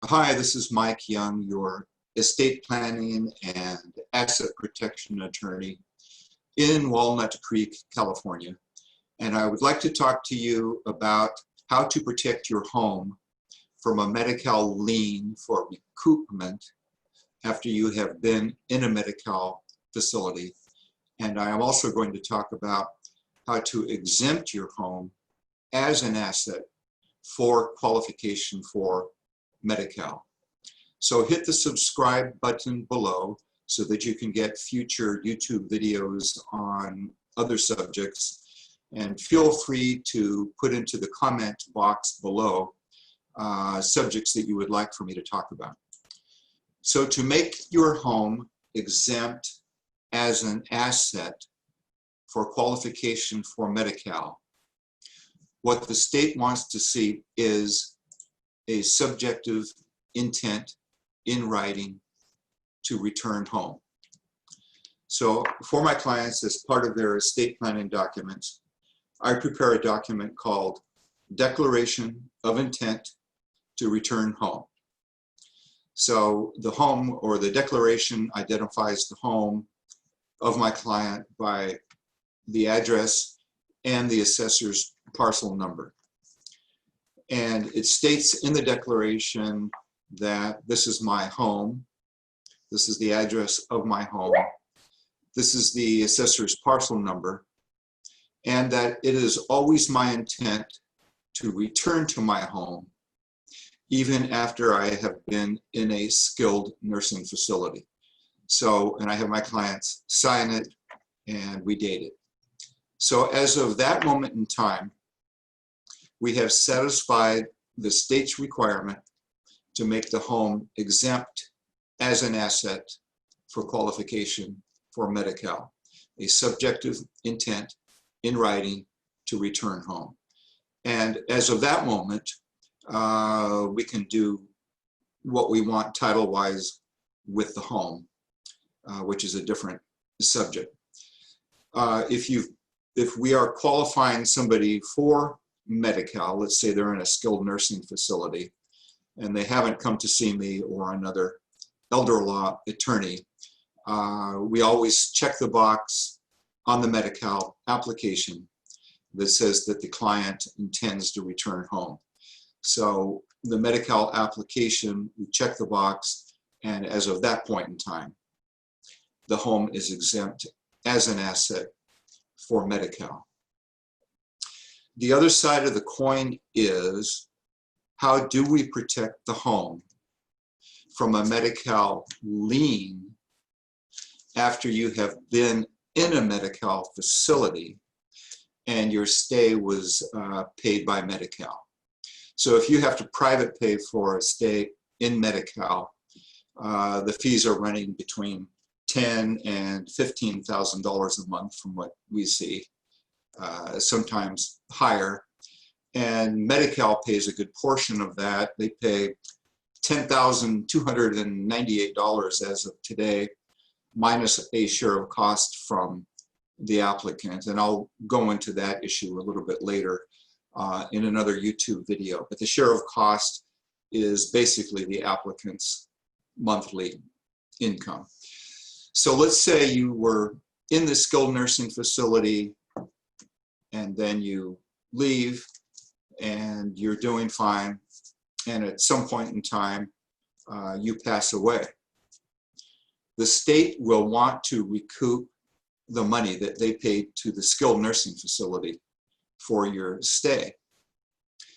Hi, this is Mike Young, your estate planning and asset protection attorney in Walnut Creek, California. And I would like to talk to you about how to protect your home from a Medi-Cal lien for recoupment after you have been in a Medi-Cal facility. And I am also going to talk about how to exempt your home as an asset for qualification for Medi-Cal. So hit the subscribe button below so that you can get future YouTube videos on other subjects, and feel free to put into the comment box below subjects that you would like for me to talk about. So to make your home exempt as an asset for qualification for Medi-Cal, what the state wants to see is a subjective intent in writing to return home. So for my clients, as part of their estate planning documents, I prepare a document called Declaration of Intent to Return Home. So the home, or the declaration, identifies the home of my client by the address and the assessor's parcel number. And it states in the declaration that this is my home, this is the address of my home, this is the assessor's parcel number, and that it is always my intent to return to my home even after I have been in a skilled nursing facility. So, and I have my clients sign it and we date it. So as of that moment in time, we have satisfied the state's requirement to make the home exempt as an asset for qualification for Medi-Cal, a subjective intent in writing to return home. And as of that moment, we can do what we want title-wise with the home, which is a different subject. If we are qualifying somebody for Medi-Cal, let's say they're in a skilled nursing facility and they haven't come to see me or another elder law attorney, we always check the box on the Medi-Cal application that says that the client intends to return home. So the Medi-Cal application, we check the box, and as of that point in time, the home is exempt as an asset for Medi-Cal. The other side of the coin is, how do we protect the home from a Medi-Cal lien after you have been in a Medi-Cal facility and your stay was paid by Medi-Cal? So if you have to private pay for a stay in Medi-Cal, the fees are running between $10,000 and $15,000 a month from what we see. Sometimes higher, and Medi-Cal pays a good portion of that. They pay $10,298 as of today, minus a share of cost from the applicant, and I'll go into that issue a little bit later in another YouTube video. But the share of cost is basically the applicant's monthly income. So let's say you were in the skilled nursing facility and then you leave and you're doing fine, and at some point in time you pass away. The state will want to recoup the money that they paid to the skilled nursing facility for your stay.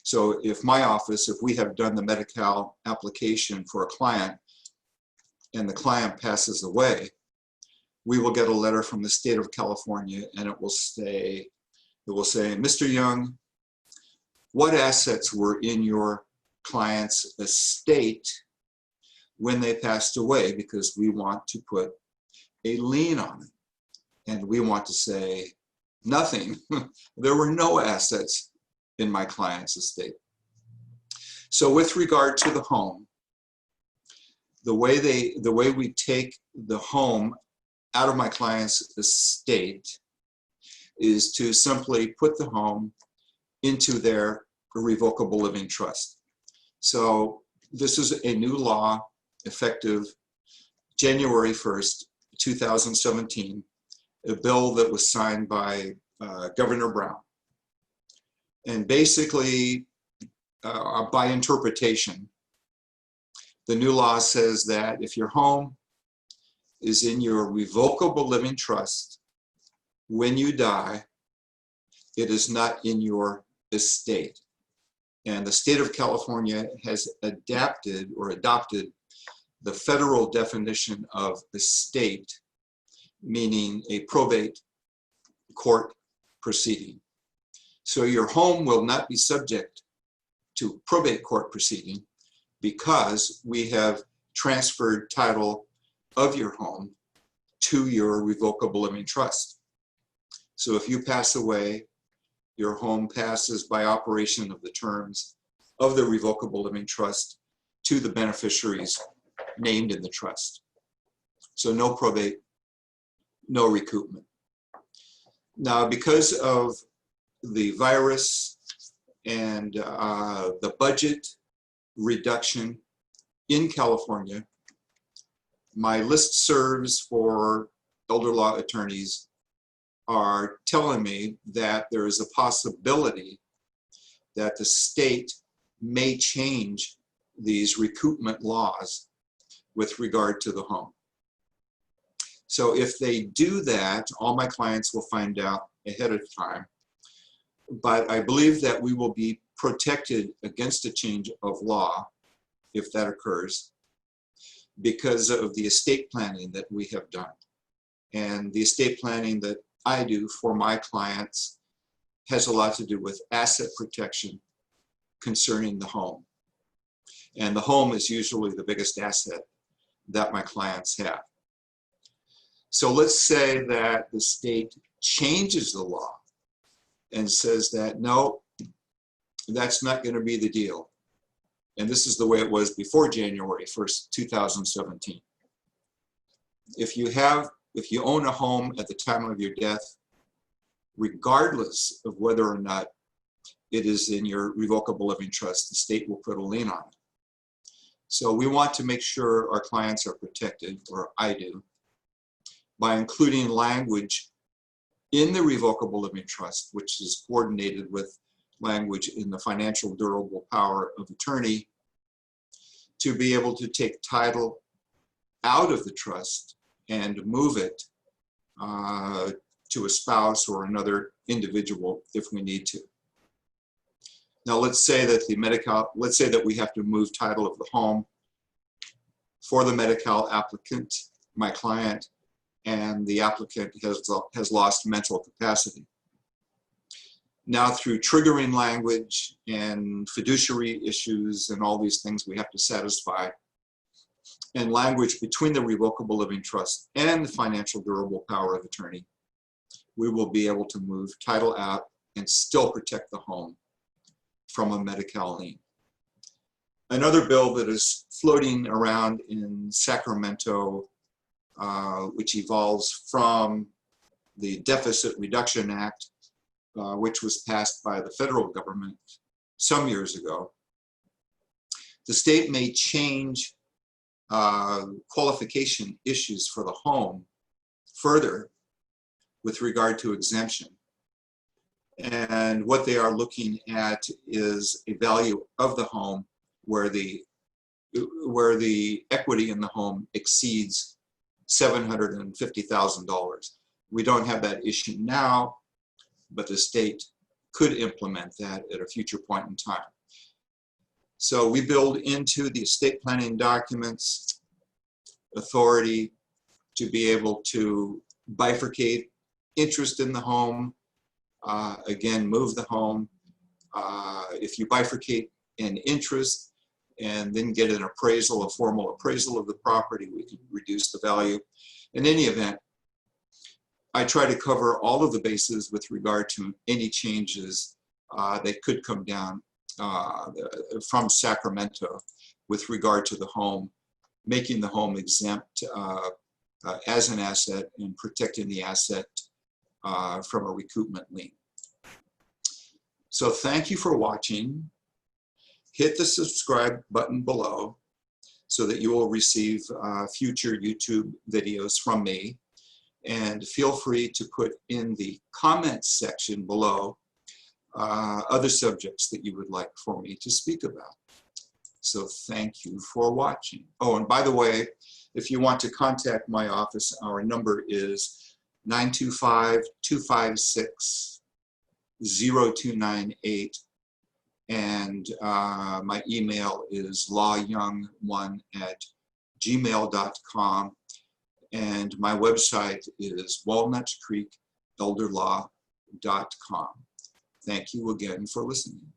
So if my office, if we have done the Medi-Cal application for a client and the client passes away, we will get a letter from the state of California, and it will say, Mr. Young, what assets were in your client's estate when they passed away? Because we want to put a lien on it. And we want to say, nothing. There were no assets in my client's estate. So with regard to the home, the way we take the home out of my client's estate is to simply put the home into their irrevocable living trust. So This is a new law effective January 1st, 2017, a bill that was signed by Governor Brown. And basically, by interpretation, the new law says that if your home is in your revocable living trust, when you die, it is not in your estate. And the state of California has adopted the federal definition of estate, meaning a probate court proceeding. So your home will not be subject to probate court proceeding because we have transferred title of your home to your revocable living trust. So if you pass away, your home passes by operation of the terms of the revocable living trust to the beneficiaries named in the trust. So no probate, no recoupment. Now, because of the virus and the budget reduction in California, my listservs for elder law attorneys are telling me that there is a possibility that the state may change these recoupment laws with regard to the home. So if they do that, all my clients will find out ahead of time. But I believe that we will be protected against a change of law if that occurs because of the estate planning that we have done. And the estate planning that I do for my clients has a lot to do with asset protection concerning the home. And the home is usually the biggest asset that my clients have. So let's say that the state changes the law and says that, no, that's not going to be the deal. And this is the way it was before January 1st, 2017. If you own a home at the time of your death, regardless of whether or not it is in your revocable living trust, the state will put a lien on it. So we want to make sure our clients are protected, or I do, by including language in the revocable living trust, which is coordinated with language in the financial durable power of attorney, to be able to take title out of the trust and move it to a spouse or another individual if we need to. Now let's say that we have to move title of the home for the Medi-Cal applicant, my client, and the applicant has lost mental capacity. Now through triggering language and fiduciary issues and all these things we have to satisfy, and language between the revocable living trust and the financial durable power of attorney, we will be able to move title out and still protect the home from a Medi-Cal lien. Another bill that is floating around in Sacramento, which evolves from the Deficit Reduction Act, which was passed by the federal government some years ago. The state may change qualification issues for the home further with regard to exemption. And what they are looking at is a value of the home where the equity in the home exceeds $750,000. We don't have that issue now, but the state could implement that at a future point in time. So we build into the estate planning documents authority to be able to bifurcate interest in the home, again, move the home. If you bifurcate an interest and then get an appraisal, a formal appraisal of the property, we can reduce the value. In any event, I try to cover all of the bases with regard to any changes that could come down from Sacramento with regard to the home, making the home exempt as an asset and protecting the asset from a recoupment lien. So thank you for watching. hit the subscribe button below so that you will receive future YouTube videos from me. And feel free to put in the comments section below other subjects that you would like for me to speak about. So thank you for watching. Oh, and by the way, if you want to contact my office, our number is 925-256-0298. And my email is lawyoung1@gmail.com. And my website is walnutcreekelderlaw.com. Thank you again for listening.